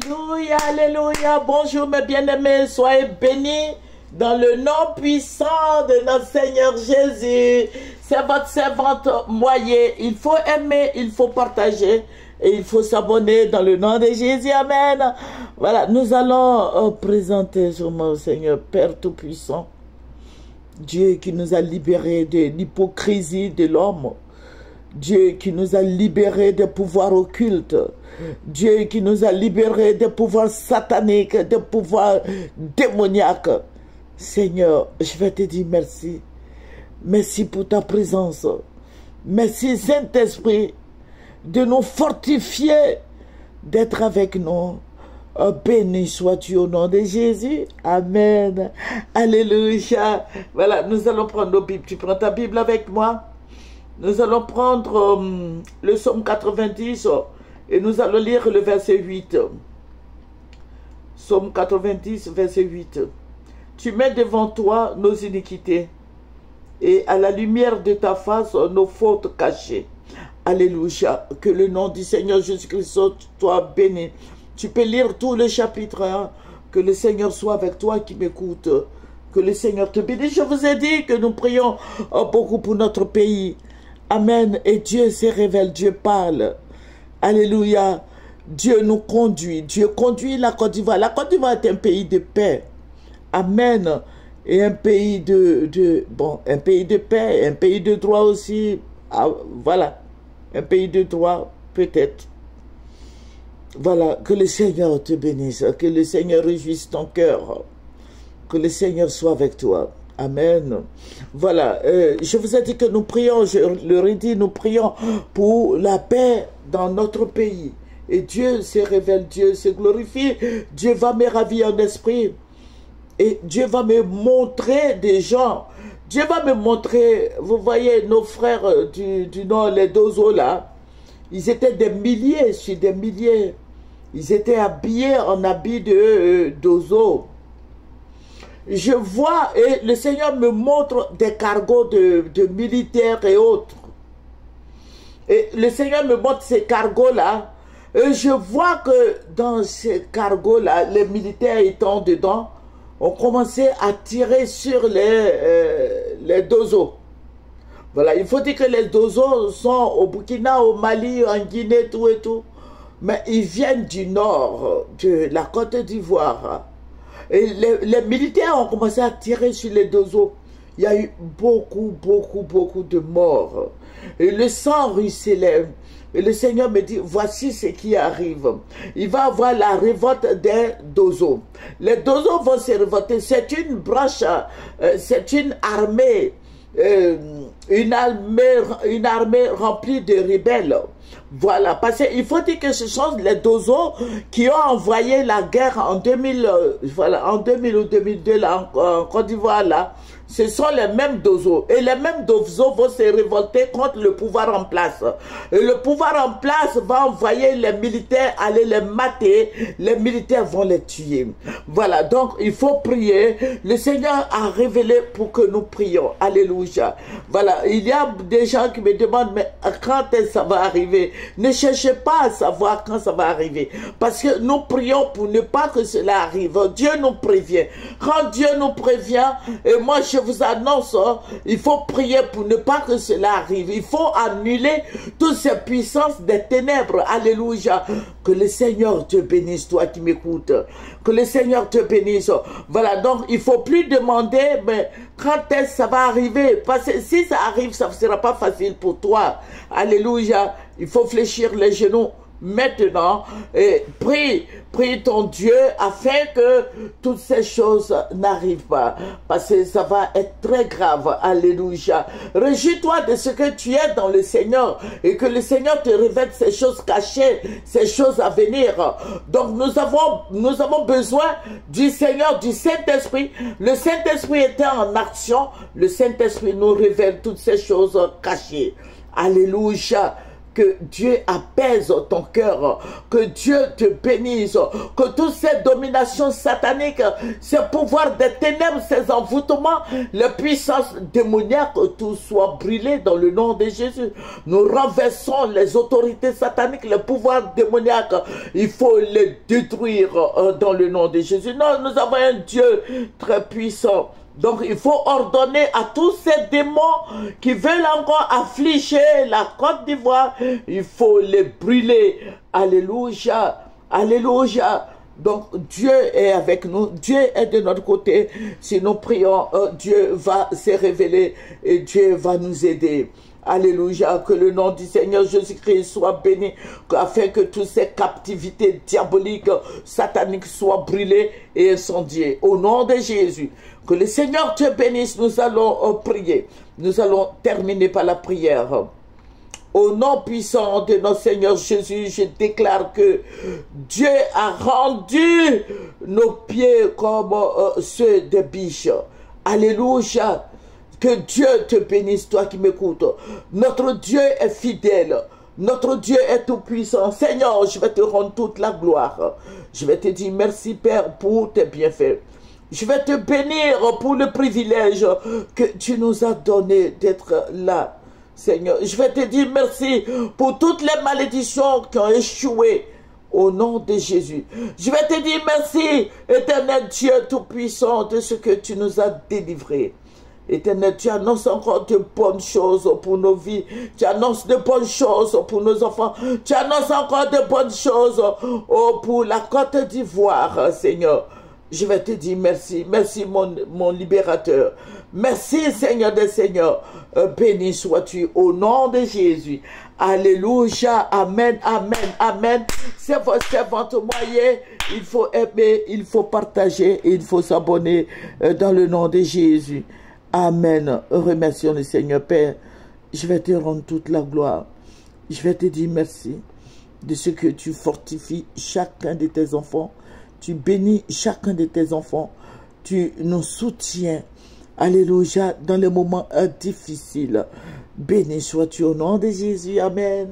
Alléluia, alléluia. Bonjour mes bien-aimés, soyez bénis dans le nom puissant de notre Seigneur Jésus. C'est votre servante Moyer. Il faut aimer, il faut partager et il faut s'abonner dans le nom de Jésus. Amen. Voilà, nous allons présenter sûrement au Seigneur Père Tout-Puissant. Dieu qui nous a libérés de l'hypocrisie de l'homme. Dieu qui nous a libérés des pouvoirs occultes. Dieu qui nous a libérés des pouvoirs sataniques, des pouvoirs démoniaques. Seigneur, je vais te dire merci. Merci pour ta présence. Merci Saint-Esprit de nous fortifier, d'être avec nous. Béni sois-tu au nom de Jésus. Amen. Alléluia. Voilà, nous allons prendre nos Bibles. Tu prends ta Bible avec moi. Nous allons prendre le psaume 90 et nous allons lire le verset 8. Psaume 90, verset 8. Tu mets devant toi nos iniquités et à la lumière de ta face nos fautes cachées. Alléluia. Que le nom du Seigneur Jésus-Christ soit béni. Tu peux lire tout le chapitre 1. Que le Seigneur soit avec toi qui m'écoute. Que le Seigneur te bénisse. Je vous ai dit que nous prions beaucoup pour notre pays. Amen. Et Dieu se révèle, Dieu parle. Alléluia. Dieu nous conduit. Dieu conduit la Côte d'Ivoire. La Côte d'Ivoire est un pays de paix. Amen. Et un pays un pays de paix, un pays de droit aussi. Ah, voilà. Un pays de droit, peut-être. Voilà. Que le Seigneur te bénisse. Que le Seigneur réjouisse ton cœur. Que le Seigneur soit avec toi. Amen. Voilà, je vous ai dit que nous prions, je le redis, nous prions pour la paix dans notre pays. Et Dieu se révèle, Dieu se glorifie, Dieu va me ravir en esprit. Et Dieu va me montrer des gens. Dieu va me montrer, vous voyez, nos frères du Nord, les Dozo là, ils étaient des milliers sur des milliers. Ils étaient habillés en habits de Dozo. Je vois, et le Seigneur me montre des cargos de militaires et autres. Et le Seigneur me montre ces cargos-là. Et je vois que dans ces cargos-là, les militaires étant dedans, ont commencé à tirer sur les Dozo. Voilà, il faut dire que les Dozo sont au Burkina, au Mali, en Guinée, tout et tout. Mais ils viennent du nord, de la Côte d'Ivoire. Et les militaires ont commencé à tirer sur les Dozo. Il y a eu beaucoup de morts. Et le sang ruisselait. Et le Seigneur me dit, voici ce qui arrive. Il va y avoir la révolte des Dozo. Les Dozo vont se révolter. C'est une branche, c'est une armée remplie de rebelles. Voilà, parce qu'il faut dire que ce sont les Dozo qui ont envoyé la guerre en 2000, en 2000 ou 2002 là, en Côte d'Ivoire là. Ce sont les mêmes Dozo. Et les mêmes Dozo vont se révolter contre le pouvoir en place. Et le pouvoir en place va envoyer les militaires aller les mater. Les militaires vont les tuer. Voilà, donc il faut prier. Le Seigneur a révélé pour que nous prions. Alléluia. Voilà, il y a des gens qui me demandent, mais quand est-ce que ça va arriver? Ne cherchez pas à savoir quand ça va arriver. Parce que nous prions pour ne pas que cela arrive. Dieu nous prévient. Quand Dieu nous prévient, et moi je vous annonce, il faut prier pour ne pas que cela arrive. Il faut annuler toutes ces puissances des ténèbres. Alléluia. Que le Seigneur te bénisse, toi qui m'écoutes. Que le Seigneur te bénisse. Voilà, donc il ne faut plus demander, mais quand est-ce que ça va arriver? Parce que si ça arrive, ça ne sera pas facile pour toi. Alléluia. Il faut fléchir les genoux maintenant et prie ton Dieu afin que toutes ces choses n'arrivent pas, parce que ça va être très grave. Alléluia. Réjouis-toi de ce que tu es dans le Seigneur et que le Seigneur te révèle ces choses cachées, ces choses à venir. Donc nous avons besoin du Seigneur, du Saint-Esprit. Le Saint-Esprit était en action. Le Saint-Esprit nous révèle toutes ces choses cachées. Alléluia. que Dieu apaise ton cœur, que Dieu te bénisse, que toutes ces dominations sataniques, ces pouvoirs des ténèbres, ces envoûtements, les puissances démoniaques, tout soit brûlé dans le nom de Jésus. Nous renversons les autorités sataniques, les pouvoirs démoniaques, il faut les détruire dans le nom de Jésus. Non, nous avons un Dieu très puissant. Donc, il faut ordonner à tous ces démons qui veulent encore affliger la Côte d'Ivoire, il faut les brûler. Alléluia, alléluia. Donc, Dieu est avec nous, Dieu est de notre côté. Si nous prions, Dieu va se révéler et Dieu va nous aider. Alléluia, que le nom du Seigneur Jésus-Christ soit béni, afin que toutes ces captivités diaboliques, sataniques soient brûlées et incendiées. Au nom de Jésus, que le Seigneur te bénisse. Nous allons prier. Nous allons terminer par la prière. Au nom puissant de notre Seigneur Jésus, je déclare que Dieu a rendu nos pieds comme ceux des biches. Alléluia. Que Dieu te bénisse, toi qui m'écoutes. Notre Dieu est fidèle. Notre Dieu est tout puissant. Seigneur, je vais te rendre toute la gloire. Je vais te dire merci, Père, pour tes bienfaits. Je vais te bénir pour le privilège que tu nous as donné d'être là, Seigneur. Je vais te dire merci pour toutes les malédictions qui ont échoué au nom de Jésus. Je vais te dire merci, éternel Dieu tout-puissant, de ce que tu nous as délivrés. Éternel, tu annonces encore de bonnes choses pour nos vies. Tu annonces de bonnes choses pour nos enfants. Tu annonces encore de bonnes choses pour la Côte d'Ivoire, Seigneur. Je vais te dire merci. Merci, mon libérateur. Merci, Seigneur des Seigneurs. Béni sois-tu au nom de Jésus. Alléluia. Amen, amen, amen. C'est votre servante moyen. Il faut aimer, il faut partager, il faut s'abonner dans le nom de Jésus. Amen. Remercions le Seigneur Père. Je vais te rendre toute la gloire. Je vais te dire merci de ce que tu fortifies chacun de tes enfants. Tu bénis chacun de tes enfants. Tu nous soutiens. Alléluia. Dans les moments difficiles. Béni sois-tu au nom de Jésus. Amen.